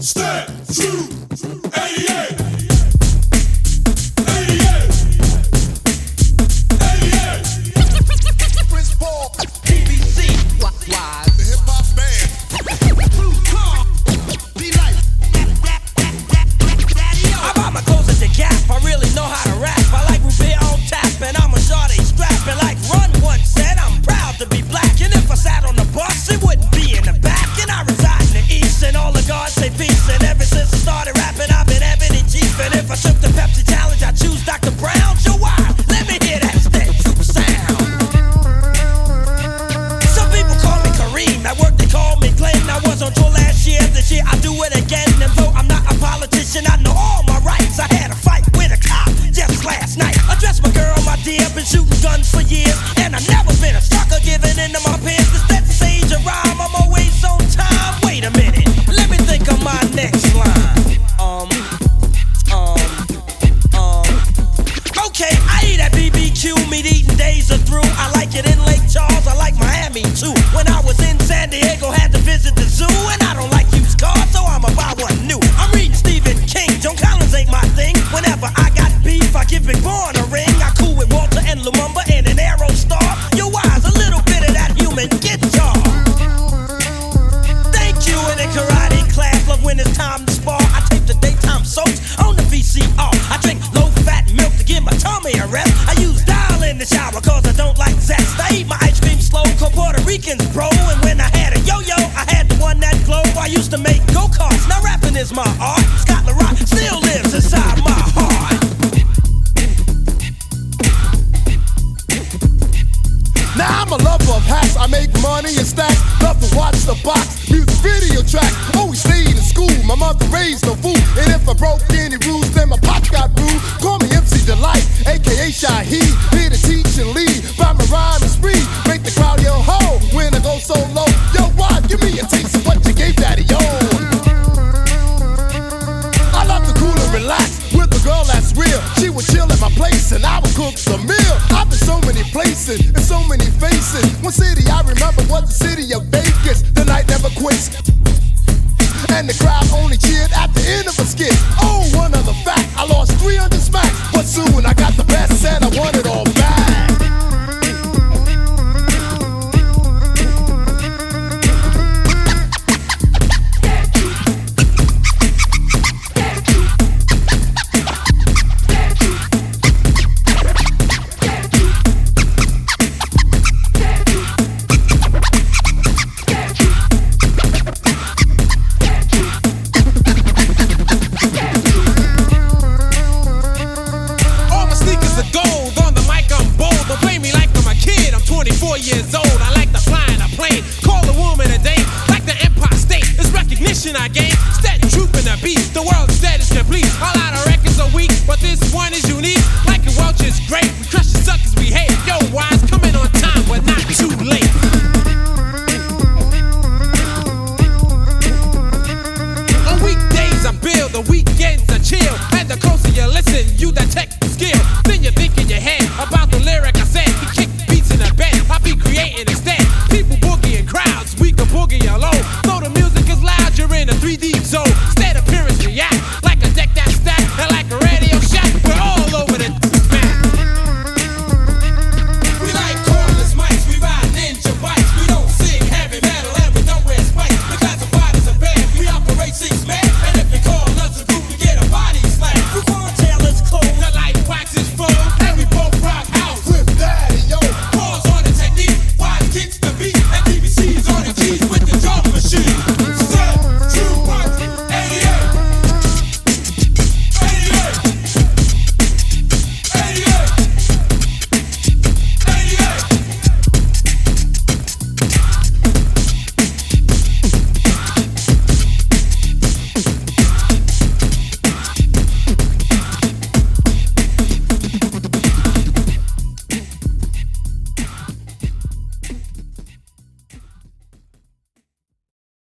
Stet, 88. Shooting guns for years, and I never been a sucker giving into my peers. The Stet's age of rhyme, I'm always on time. Wait a minute, let me think of my next line. Okay, I eat at BBQ, meat eating days are through. I like it in Lake Charles, I like Miami too. When I was in San Diego, had to visit the zoo, and I don't like used cars, so I'ma buy one new. I'm reading Stephen King, Joan Collins ain't my thing. Whenever I got beef, I give Big Boy a ring. I cool with Walter and Lumumba and an Arrow Star. Yo, wise, a little bit of that human guitar. Thank you in a karate class, love when it's time to spar. I take the daytime soaps on the VCR. I drink low-fat milk to give my tummy a rest. I use dial in the shower cause I don't like zest. I eat my ice cream slow, cause Puerto Ricans bro. And when I had a yo-yo, I had the one that glowed. I used to make go-karts, now rapping is my art. Scott LaRock still lives inside my heart. Now I'm a lover of hats, I make money and stacks. Love to watch the box, music video track. Always stayed in school, my mother raised no fool. And if I broke any rules, then my pop got rude. Call me MC Delight, aka Shaheed. Here to teach and lead, by my rhyme and speed. Make the crowd yell ho, when I go so low. Yo, why? Give me a taste of what you gave daddy, yo. I love to cool and relax with a girl that's real. She would chill at my place and I would cook the meal. I've been so many places and so many faces. One city I remember was the city of Vegas. The night never quits, and the crowd only cheered at the end of a skit.